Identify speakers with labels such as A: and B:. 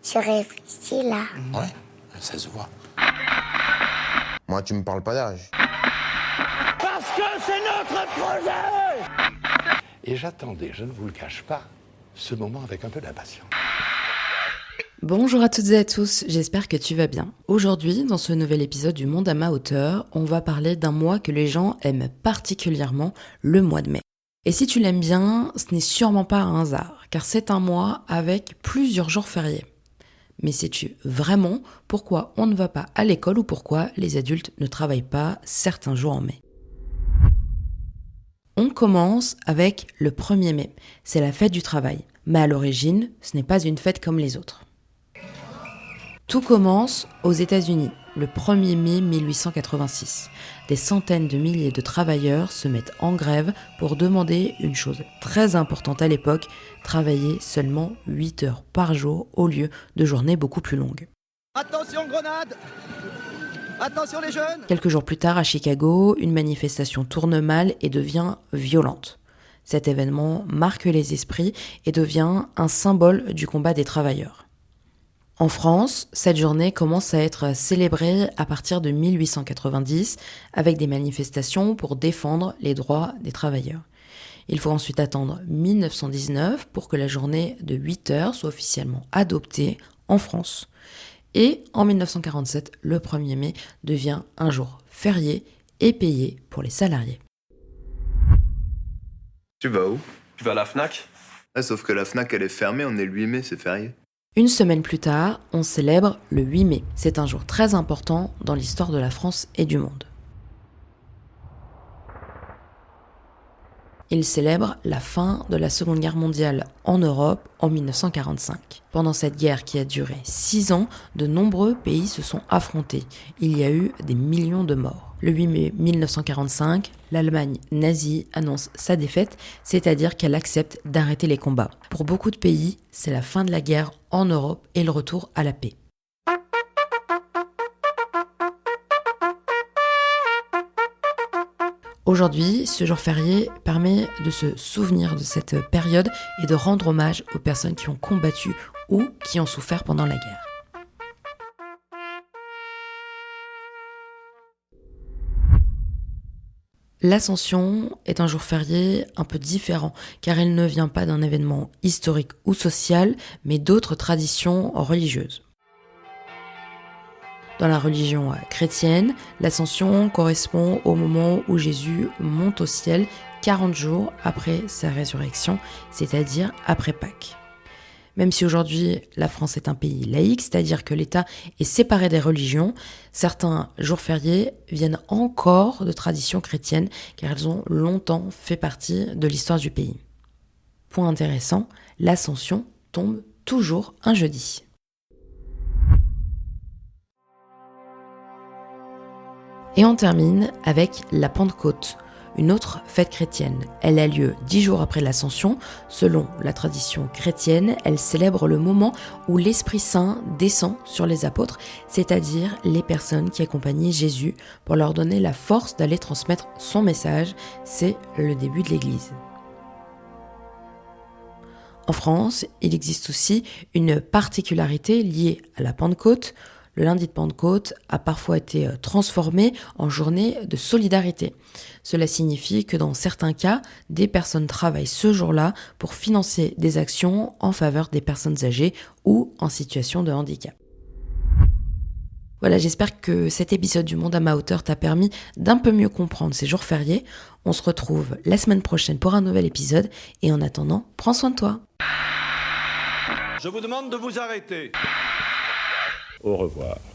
A: Je réfléchis là.
B: Ouais, ça se voit.
C: Moi, tu me parles pas d'âge.
D: Parce que c'est notre projet!
B: Et j'attendais, je ne vous le cache pas, ce moment avec un peu d'impatience.
E: Bonjour à toutes et à tous, j'espère que tu vas bien. Aujourd'hui, dans ce nouvel épisode du Monde à ma hauteur, on va parler d'un mois que les gens aiment particulièrement, le mois de mai. Et si tu l'aimes bien, ce n'est sûrement pas un hasard, car c'est un mois avec plusieurs jours fériés. Mais sais-tu vraiment pourquoi on ne va pas à l'école ou pourquoi les adultes ne travaillent pas certains jours en mai ? On commence avec le 1er mai, c'est la fête du travail. Mais à l'origine, ce n'est pas une fête comme les autres. Tout commence aux États-Unis, le 1er mai 1886. Des centaines de milliers de travailleurs se mettent en grève pour demander une chose très importante à l'époque, travailler seulement 8 heures par jour au lieu de journées beaucoup plus longues.
F: Attention grenade! Attention les jeunes!
E: Quelques jours plus tard, à Chicago, une manifestation tourne mal et devient violente. Cet événement marque les esprits et devient un symbole du combat des travailleurs. En France, cette journée commence à être célébrée à partir de 1890 avec des manifestations pour défendre les droits des travailleurs. Il faut ensuite attendre 1919 pour que la journée de 8 heures soit officiellement adoptée en France. Et en 1947, le 1er mai devient un jour férié et payé pour les salariés.
G: Tu vas où?
H: Tu vas à la Fnac?
G: Ah, sauf que la Fnac elle est fermée, on est le 8 mai, c'est férié.
E: Une semaine plus tard, on célèbre le 8 mai. C'est un jour très important dans l'histoire de la France et du monde. Il célèbre la fin de la Seconde Guerre mondiale en Europe en 1945. Pendant cette guerre qui a duré 6 ans, de nombreux pays se sont affrontés. Il y a eu des millions de morts. Le 8 mai 1945, l'Allemagne nazie annonce sa défaite, c'est-à-dire qu'elle accepte d'arrêter les combats. Pour beaucoup de pays, c'est la fin de la guerre en Europe et le retour à la paix. Aujourd'hui, ce jour férié permet de se souvenir de cette période et de rendre hommage aux personnes qui ont combattu ou qui ont souffert pendant la guerre. L'Ascension est un jour férié un peu différent, car elle ne vient pas d'un événement historique ou social, mais d'autres traditions religieuses. Dans la religion chrétienne, l'Ascension correspond au moment où Jésus monte au ciel 40 jours après sa résurrection, c'est-à-dire après Pâques. Même si aujourd'hui la France est un pays laïque, c'est-à-dire que l'État est séparé des religions, certains jours fériés viennent encore de traditions chrétiennes car elles ont longtemps fait partie de l'histoire du pays. Point intéressant, l'Ascension tombe toujours un jeudi. Et on termine avec la Pentecôte, une autre fête chrétienne. Elle a lieu 10 jours après l'Ascension. Selon la tradition chrétienne, elle célèbre le moment où l'Esprit Saint descend sur les apôtres, c'est-à-dire les personnes qui accompagnaient Jésus pour leur donner la force d'aller transmettre son message. C'est le début de l'Église. En France, il existe aussi une particularité liée à la Pentecôte. Le lundi de Pentecôte a parfois été transformé en journée de solidarité. Cela signifie que dans certains cas, des personnes travaillent ce jour-là pour financer des actions en faveur des personnes âgées ou en situation de handicap. Voilà, j'espère que cet épisode du Monde à ma hauteur t'a permis d'un peu mieux comprendre ces jours fériés. On se retrouve la semaine prochaine pour un nouvel épisode et en attendant, prends soin de toi.
H: Je vous demande de vous arrêter.
B: Au revoir.